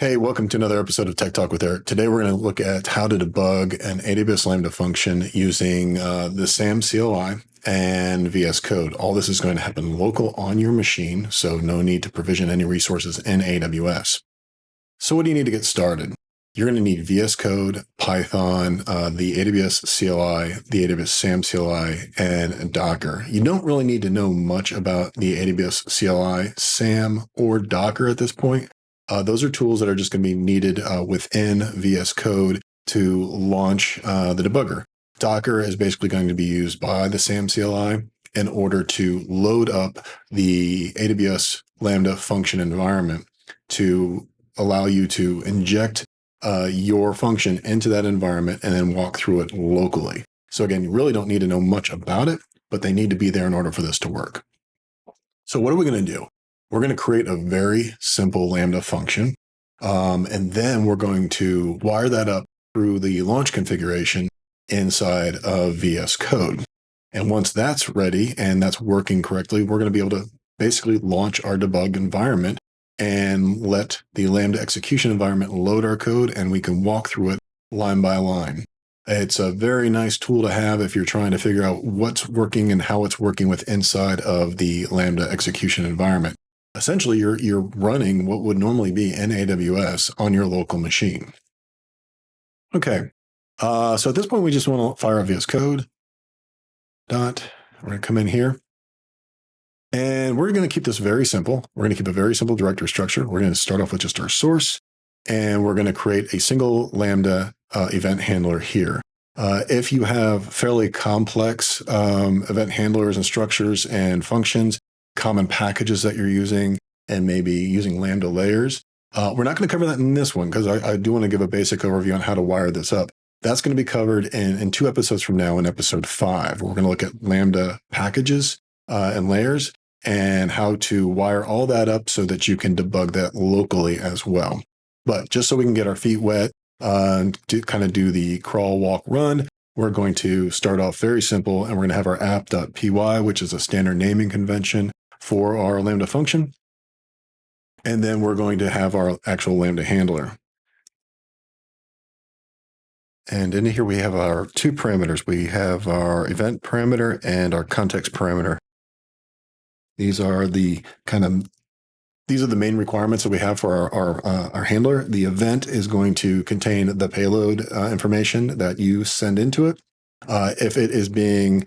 Hey, welcome to another episode of Tech Talk with Eric. Today, we're going to look at how to debug an AWS Lambda function using the SAM CLI and VS Code. All this is going to happen local on your machine, so no need to provision any resources in AWS. So what do you need to get started? You're going to need VS Code, Python, the AWS CLI, the AWS SAM CLI, and Docker. You don't really need to know much about the AWS CLI, SAM, or Docker at this point. Those are tools that are just going to be needed within VS Code to launch the debugger. Docker is basically going to be used by the SAM CLI in order to load up the AWS Lambda function environment to allow you to inject your function into that environment and then walk through it locally. So again, you really don't need to know much about it, but they need to be there in order for this to work. So what are we going to do? We're going to create a very simple Lambda function, and then we're going to wire that up through the launch configuration inside of VS Code. And once that's ready and that's working correctly, we're going to be able to basically launch our debug environment and let the Lambda execution environment load our code, and we can walk through it line by line. It's a very nice tool to have if you're trying to figure out what's working and how it's working with inside of the Lambda execution environment. Essentially, you're running what would normally be in AWS on your local machine. Okay, so at this point, we just want to fire up VS Code. We're going to come in here. And we're going to keep this very simple. We're going to keep a very simple directory structure. We're going to start off with just our source, and we're going to create a single Lambda event handler here. If you have fairly complex event handlers and structures and functions, common packages that you're using, and maybe using Lambda layers. We're not going to cover that in this one because I do want to give a basic overview on how to wire this up. That's going to be covered in 2 episodes from now in episode 5. We're going to look at Lambda packages and layers and how to wire all that up so that you can debug that locally as well. But just so we can get our feet wet to kind of do the crawl, walk, run, we're going to start off very simple, and we're going to have our app.py, which is a standard naming convention for our Lambda function. And then we're going to have our actual Lambda handler. And in here, we have our 2 parameters. We have our event parameter and our context parameter. These are the main requirements that we have for our handler. The event is going to contain the payload information that you send into it. If it is being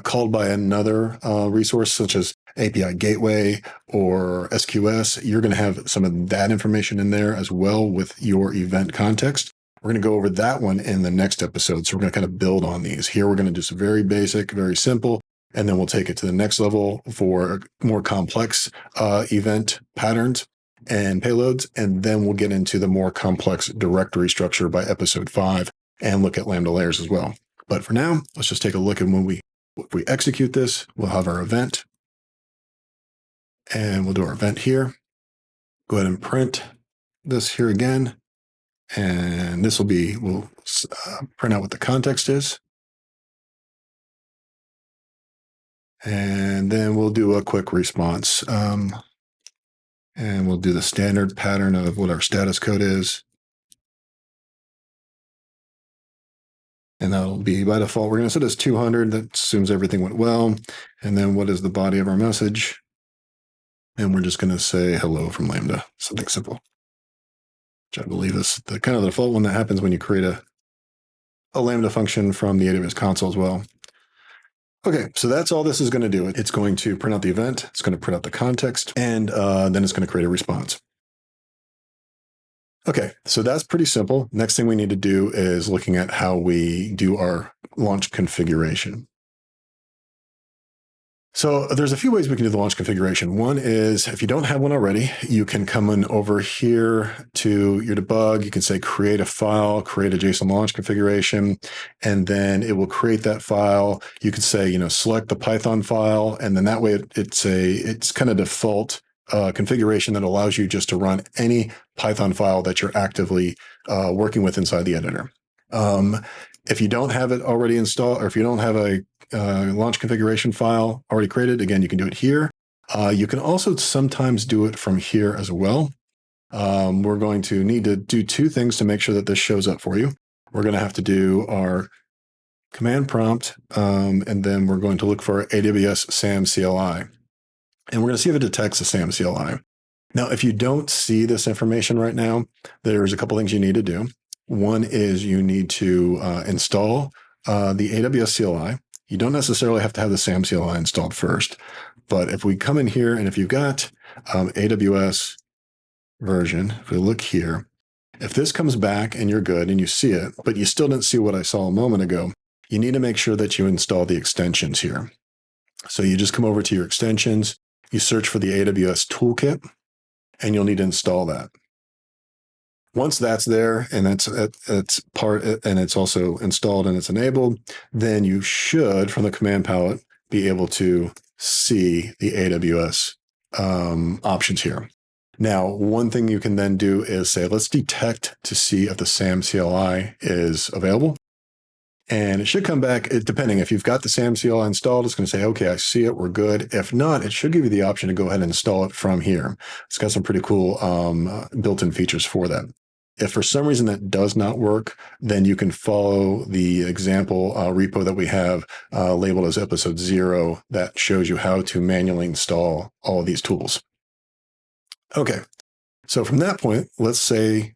called by another resource such as API Gateway or SQS, you're going to have some of that information in there as well with your event context. We're going to go over that one in the next episode. So we're going to kind of build on these. Here we're going to do some very basic, very simple, and then we'll take it to the next level for more complex event patterns and payloads. And then we'll get into the more complex directory structure by episode 5 and look at Lambda layers as well. But for now, let's just take a look at if we execute this, we'll have our event. And we'll do our event here. Go ahead and print this here again. And this we'll print out what the context is. And then we'll do a quick response. And we'll do the standard pattern of what our status code is. And that'll be by default. We're going to set as 200. That assumes everything went well. And then what is the body of our message? And we're just going to say hello from Lambda, something simple, which I believe is the kind of the default one that happens when you create a Lambda function from the AWS console as well. Okay, so that's all this is going to do. It's going to print out the event, it's going to print out the context, and then it's going to create a response. Okay, so that's pretty simple. Next thing we need to do is looking at how we do our launch configuration. So there's a few ways we can do the launch configuration. One is if you don't have one already, you can come in over here to your debug. You can say create a file, create a JSON launch configuration, and then it will create that file. You could say, select the Python file, and then that way it's kind of default configuration that allows you just to run any Python file that you're actively working with inside the editor. If you don't have it already installed, or if you don't have a launch configuration file already created, again, you can do it here. You can also sometimes do it from here as well. we're going to need to do two things to make sure that this shows up for you. We're going to have to do our command prompt, and then we're going to look for AWS SAM CLI. And we're going to see if it detects the SAM CLI. Now, if you don't see this information right now, there's a couple things you need to do. One is you need to install the AWS CLI. You don't necessarily have to have the SAM CLI installed first. But if we come in here and if you've got AWS version, if we look here, if this comes back and you're good and you see it, but you still didn't see what I saw a moment ago, you need to make sure that you install the extensions here. So you just come over to your extensions, you search for the AWS toolkit, and you'll need to install that. Once that's there and it's part and it's also installed and it's enabled, then you should, from the command palette, be able to see the AWS options here. Now, one thing you can then do is say, let's detect to see if the SAM CLI is available. And it should come back, depending if you've got the SAM CLI installed, it's going to say, okay, I see it, we're good. If not, it should give you the option to go ahead and install it from here. It's got some pretty cool built-in features for that. If for some reason that does not work, then you can follow the example repo that we have labeled as episode 0 that shows you how to manually install all of these tools. Okay, so from that point, let's say,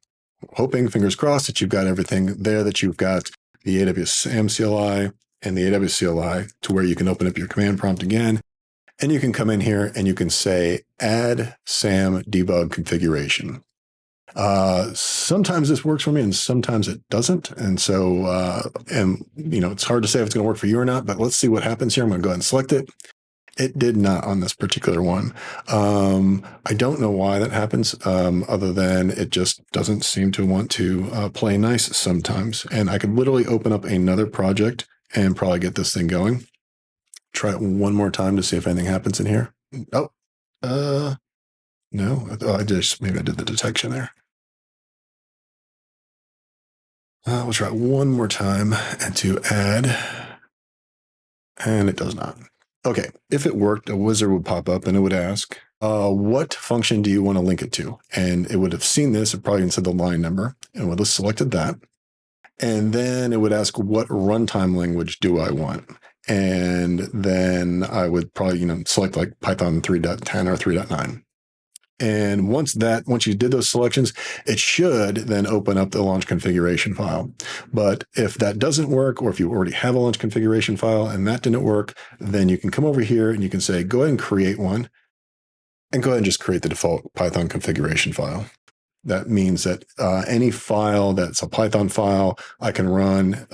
hoping, fingers crossed, that you've got everything there, that you've got the AWS SAM CLI and the AWS CLI to where you can open up your command prompt again, and you can come in here and you can say, add SAM debug configuration. Sometimes this works for me and sometimes it doesn't. And so, it's hard to say if it's going to work for you or not, but let's see what happens here. I'm going to go ahead and select it. It did not on this particular one. I don't know why that happens, other than it just doesn't seem to want to play nice sometimes. And I could literally open up another project and probably get this thing going. Try it one more time to see if anything happens in here. Oh, no. Maybe I did the detection there. We'll try it one more time and to add, and it does not. Okay, if it worked, a wizard would pop up and it would ask, what function do you want to link it to? And it would have seen this, it probably even said the line number, and would have selected that. And then it would ask, what runtime language do I want? And then I would probably, select like Python 3.10 or 3.9. And once you did those selections, it should then open up the launch configuration file. But if that doesn't work, or if you already have a launch configuration file and that didn't work, then you can come over here and you can say, go ahead and create one, and go ahead and just create the default Python configuration file. That means that any file that's a Python file, I can run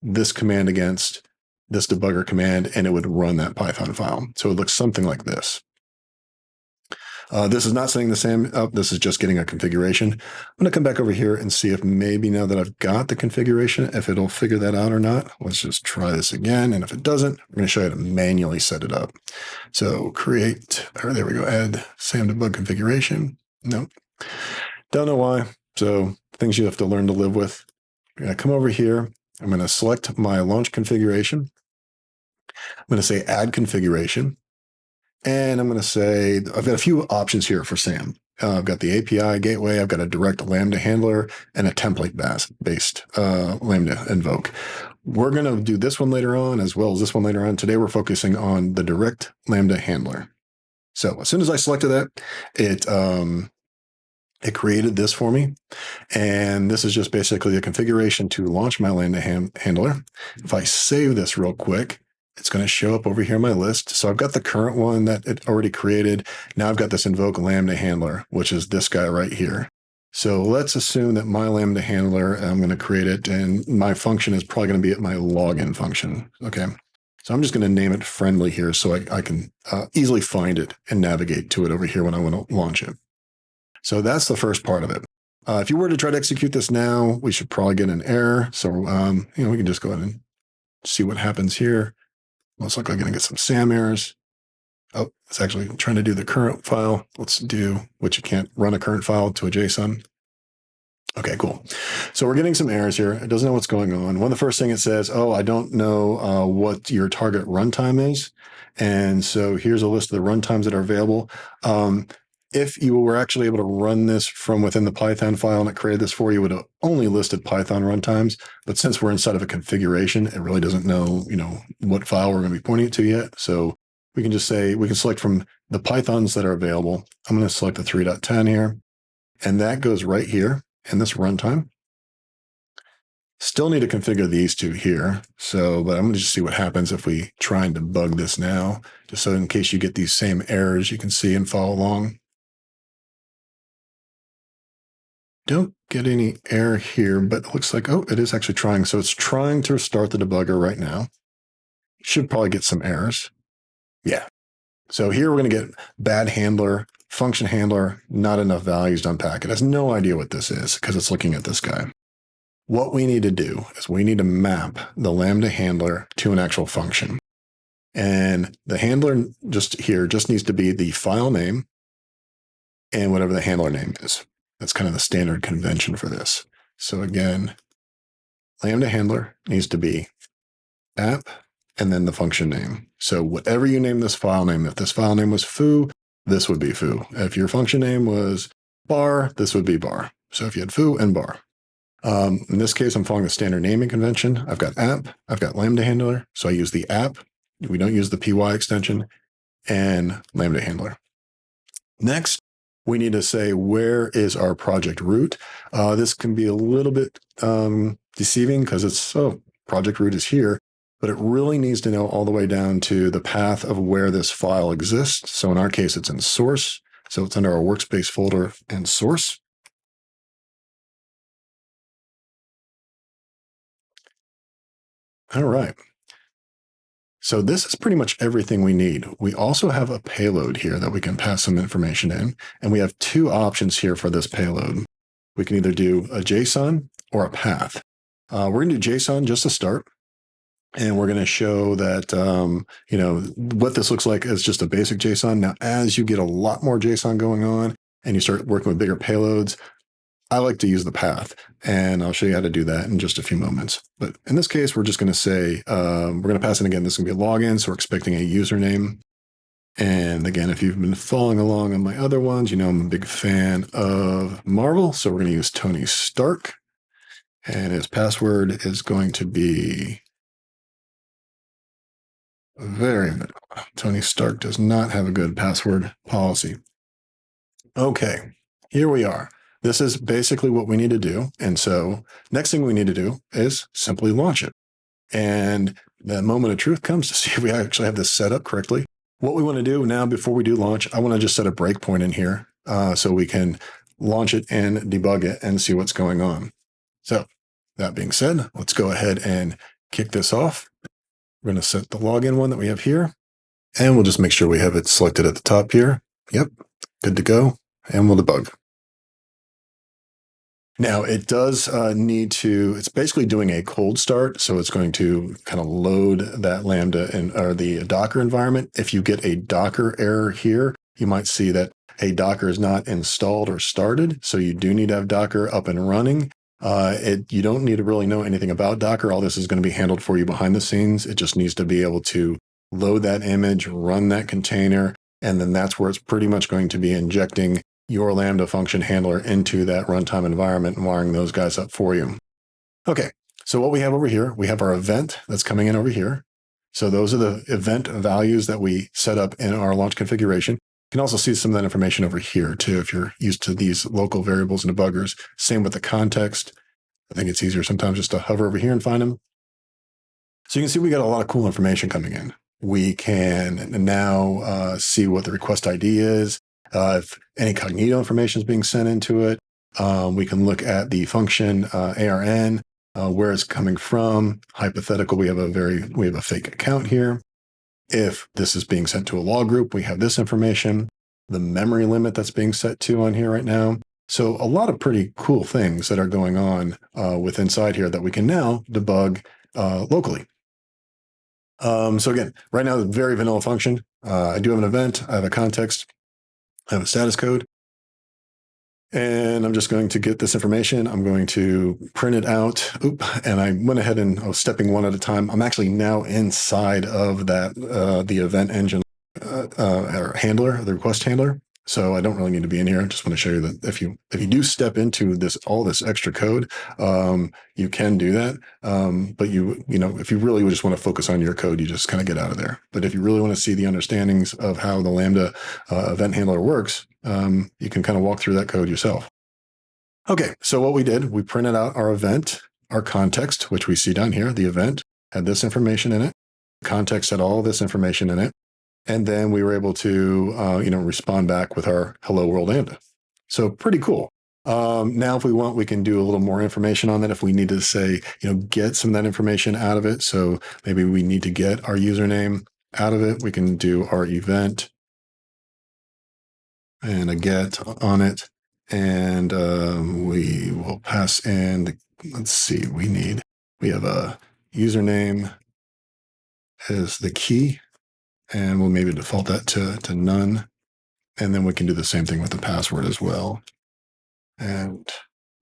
this command against this debugger command, and it would run that Python file. So it looks something like this. This is not setting the SAM up. This is just getting a configuration. I'm going to come back over here and see if maybe now that I've got the configuration, if it'll figure that out or not. Let's just try this again. And if it doesn't, I'm going to show you how to manually set it up. So there we go, add SAM debug configuration. Nope. Don't know why. So things you have to learn to live with. I'm going to come over here. I'm going to select my launch configuration. I'm going to say add configuration. And I'm going to say, I've got a few options here for SAM. I've got the API gateway, I've got a direct Lambda handler, and a template-based Lambda invoke. We're going to do this one later on, as well as this one later on. Today, we're focusing on the direct Lambda handler. So as soon as I selected that, it created this for me. And this is just basically a configuration to launch my Lambda handler. If I save this real quick, it's going to show up over here in my list. So I've got the current one that it already created. Now I've got this invoke Lambda handler, which is this guy right here. So let's assume that my Lambda handler, I'm going to create it, and my function is probably going to be my login function. Okay. So I'm just going to name it friendly here so I can easily find it and navigate to it over here when I want to launch it. So that's the first part of it. If you were to try to execute this now, we should probably get an error. So, we can just go ahead and see what happens here. Looks like I'm going to get some SAM errors. Oh, it's actually trying to do the current file. Let's do, which you can't run a current file to a JSON. Okay, cool. So we're getting some errors here. It doesn't know what's going on. One of the first thing it says, oh, I don't know what your target runtime is. And so here's a list of the runtimes that are available. if you were actually able to run this from within the Python file and it created this for you, it would have only listed Python runtimes. But since we're inside of a configuration, it really doesn't know, what file we're going to be pointing it to yet. So we can just say, we can select from the Pythons that are available. I'm going to select the 3.10 here, and that goes right here in this runtime. Still need to configure these two here. So, but I'm going to just see what happens if we try and debug this now, just so in case you get these same errors, you can see and follow along. Don't get any error here, but it looks like, oh, it is actually trying. So it's trying to restart the debugger right now. Should probably get some errors. Yeah. So here we're going to get bad handler, function handler, not enough values to unpack. It has no idea what this is because it's looking at this guy. What we need to do is we need to map the Lambda handler to an actual function. And the handler just needs to be the file name and whatever the handler name is. That's kind of the standard convention for this. So again, Lambda handler needs to be app and then the function name. So whatever you name this file name, if this file name was foo, this would be foo. If your function name was bar, this would be bar. So if you had foo and bar. In this case, I'm following the standard naming convention. I've got app, I've got Lambda handler. So I use the app. We don't use the py extension, and Lambda handler. Next, we need to say, where is our project root? This can be a little bit deceiving because it's, project root is here, but it really needs to know all the way down to the path of where this file exists. So in our case, it's in source. So it's under our workspace folder and source. All right. So this is pretty much everything we need. We also have a payload here that we can pass some information in, and we have two options here for this payload. We can either do a JSON or a path. We're going to do JSON just to start, and we're going to show that, what this looks like as just a basic JSON. Now, as you get a lot more JSON going on and you start working with bigger payloads, I like to use the path, and I'll show you how to do that in just a few moments. But in this case, we're just going to say, we're going to pass in again, this is going to be a login, so we're expecting a username. And again, if you've been following along on my other ones, I'm a big fan of Marvel, so we're going to use Tony Stark. And his password is going to be very vanilla. Tony Stark does not have a good password policy. Okay, here we are. This is basically what we need to do. And so next thing we need to do is simply launch it. And the moment of truth comes to see if we actually have this set up correctly. What we want to do now before we do launch, I want to just set a breakpoint in here so we can launch it and debug it and see what's going on. So that being said, let's go ahead and kick this off. We're going to set the login one that we have here, and we'll just make sure we have it selected at the top here. Yep, good to go. And we'll debug. Now it does need to, it's basically doing a cold start. So it's going to kind of load that Lambda or the Docker environment. If you get a Docker error here, you might see that, hey, Docker is not installed or started. So you do need to have Docker up and running. You don't need to really know anything about Docker. All this is going to be handled for you behind the scenes. It just needs to be able to load that image, run that container, and then that's where it's pretty much going to be injecting your Lambda function handler into that runtime environment and wiring those guys up for you. Okay, so what we have over here, we have our event that's coming in over here. So those are the event values that we set up in our launch configuration. You can also see some of that information over here too, if you're used to these local variables and debuggers. Same with the context. I think it's easier sometimes just to hover over here and find them. So you can see we got a lot of cool information coming in. We can now see what the request ID is. If any cognito information is being sent into it, we can look at the function ARN, where it's coming from. Hypothetical, we have a fake account here. If this is being sent to a log group, we have this information, the memory limit that's being set to on here right now. So a lot of pretty cool things that are going on with inside here that we can now debug locally. So again, right now, very vanilla function. I do have an event, I have a context, I have a status code, and I'm just going to get this information. I'm going to print it out. And I went ahead and I was stepping one at a time. I'm actually now inside of that, the event engine or handler, the request handler. So I don't really need to be in here. I just want to show you that if you do step into all this extra code, you can do that. But if you really just want to focus on your code, you just kind of get out of there. But if you really want to see the understandings of how the Lambda event handler works, you can kind of walk through that code yourself. Okay, so what we did, we printed out our event, our context, which we see down here. The event had this information in it. Context had all this information in it. And then we were able to, respond back with our hello world lambda. So pretty cool. Now, if we want, we can do a little more information on that. If we need to say, get some of that information out of it. So maybe we need to get our username out of it. We can do our event and a get on it. And we will pass in, let's see, we have a username as the key. And we'll maybe default that to none. And then we can do the same thing with the password as well. And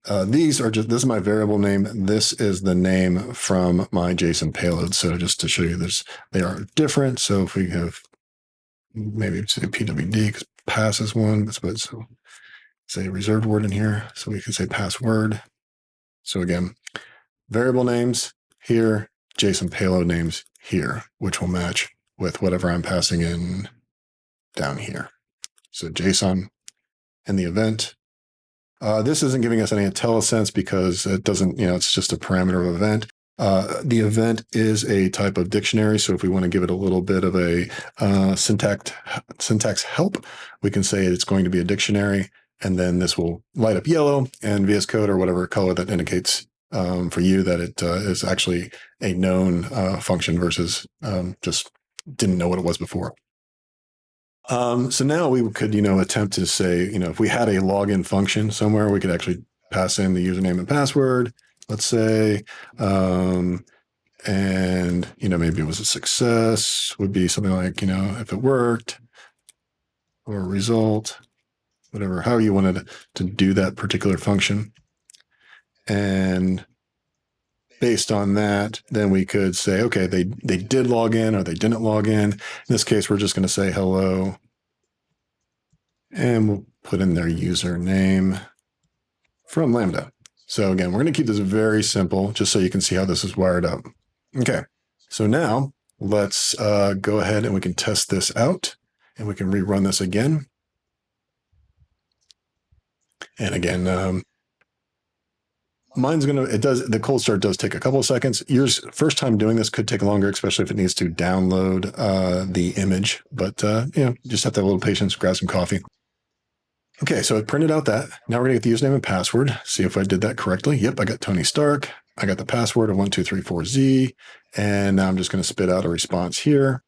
this is my variable name. This is the name from my JSON payload. So just to show you this, they are different. So if we have maybe say PWD, because pass is one, but so say reserved word in here. So we can say password. So again, variable names here, JSON payload names here, which will match with whatever I'm passing in down here. So JSON and the event. This isn't giving us any IntelliSense because it doesn't, it's just a parameter of event. The event is a type of dictionary. So if we want to give it a little bit of a syntax help, we can say it's going to be a dictionary, and then this will light up yellow, and VSCode or whatever color that indicates for you that it is actually a known function versus just didn't know what it was before. So now we could, attempt to say, if we had a login function somewhere, we could actually pass in the username and password, let's say, and, maybe it was a success, would be something like, if it worked, or a result, whatever, how you wanted to do that particular function. And based on that, then we could say, okay, they did log in or they didn't log in. In this case, we're just going to say hello. And we'll put in their username from Lambda. So again, we're going to keep this very simple just so you can see how this is wired up. Okay, so now let's go ahead and we can test this out and we can rerun this again. And again, the cold start does take a couple of seconds. Yours first time doing this could take longer, especially if it needs to download the image, but just have to have a little patience, grab some coffee. Okay, so it printed out that. Now we're gonna get the username and password. See if I did that correctly. Yep, I got Tony Stark. I got the password of 1234Z, and now I'm just gonna spit out a response here.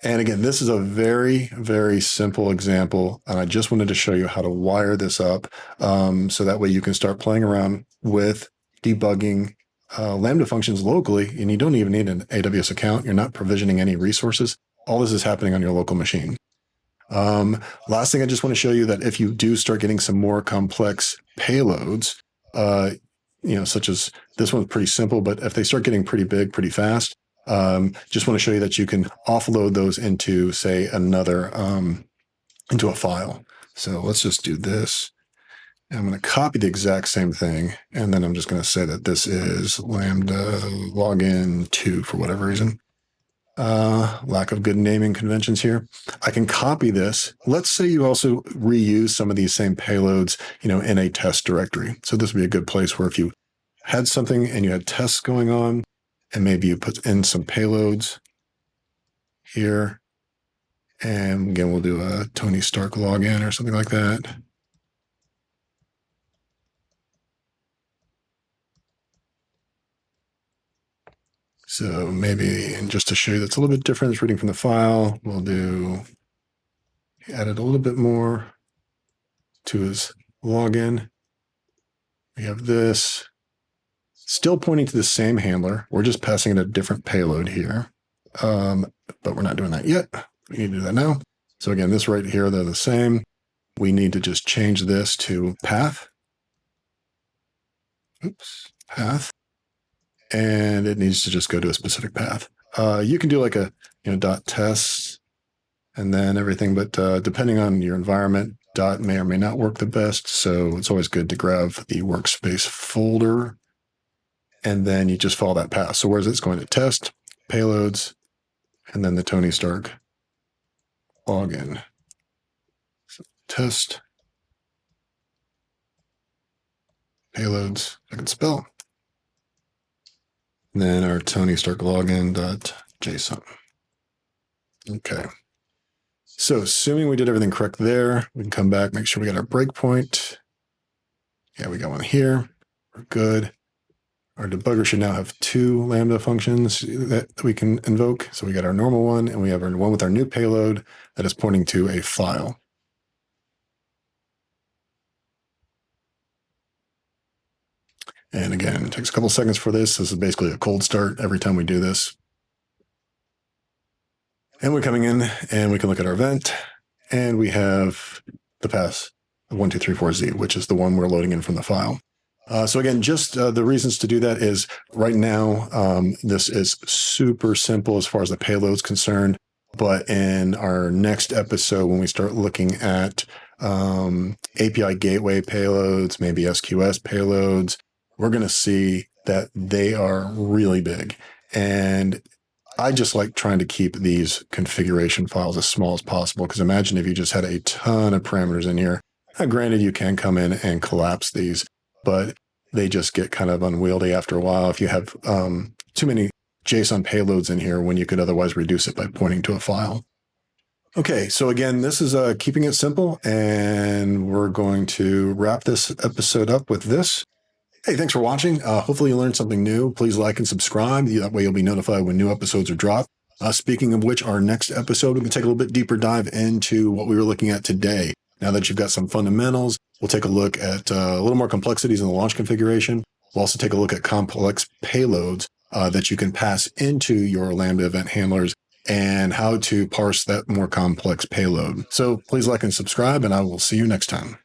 And again, this is a very, very simple example. And I just wanted to show you how to wire this up so that way you can start playing around with debugging Lambda functions locally, and you don't even need an AWS account. You're not provisioning any resources. All this is happening on your local machine. Last thing I just want to show you that if you do start getting some more complex payloads, such as this one's pretty simple, but if they start getting pretty big, pretty fast, just want to show you that you can offload those into, say, into a file. So let's just do this. I'm going to copy the exact same thing. And then I'm just going to say that this is Lambda login 2 for whatever reason. Lack of good naming conventions here. I can copy this. Let's say you also reuse some of these same payloads, in a test directory. So this would be a good place where if you had something and you had tests going on, and maybe you put in some payloads here. And again, we'll do a Tony Stark login or something like that. So maybe, and just to show you that's a little bit different, it's reading from the file, we'll add it a little bit more to his login. We have this, still pointing to the same handler. We're just passing it a different payload here, but we're not doing that yet. We need to do that now. So again, this right here, they're the same. We need to just change this to path. Oops, path. And it needs to just go to a specific path. You can do like a dot tests and then everything. But depending on your environment, dot may or may not work the best. So it's always good to grab the workspace folder, and then you just follow that path. So where's it's going to test, payloads, and then the Tony Stark login. So test, payloads, I can spell. And then our Tony Stark login.json. Okay. So assuming we did everything correct there, we can come back, make sure we got our breakpoint. Yeah, we got one here. We're good. Our debugger should now have 2 Lambda functions that we can invoke. So we got our normal one, and we have our one with our new payload that is pointing to a file. And again, it takes a couple seconds for this. This is basically a cold start every time we do this. And we're coming in, and we can look at our event, and we have the pass 1234Z, which is the one we're loading in from the file. So again, just the reasons to do that is right now, this is super simple as far as the payload's concerned. But in our next episode, when we start looking at API gateway payloads, maybe SQS payloads, we're going to see that they are really big. And I just like trying to keep these configuration files as small as possible, because imagine if you just had a ton of parameters in here. Now, granted, you can come in and collapse these, but they just get kind of unwieldy after a while if you have too many JSON payloads in here when you could otherwise reduce it by pointing to a file. Okay, so again, this is keeping it simple, and we're going to wrap this episode up with this. Hey, thanks for watching. Hopefully you learned something new. Please like and subscribe. That way you'll be notified when new episodes are dropped. Speaking of which, our next episode, we can take a little bit deeper dive into what we were looking at today. Now that you've got some fundamentals, we'll take a look at a little more complexities in the launch configuration. We'll also take a look at complex payloads that you can pass into your Lambda event handlers and how to parse that more complex payload. So please like and subscribe, and I will see you next time.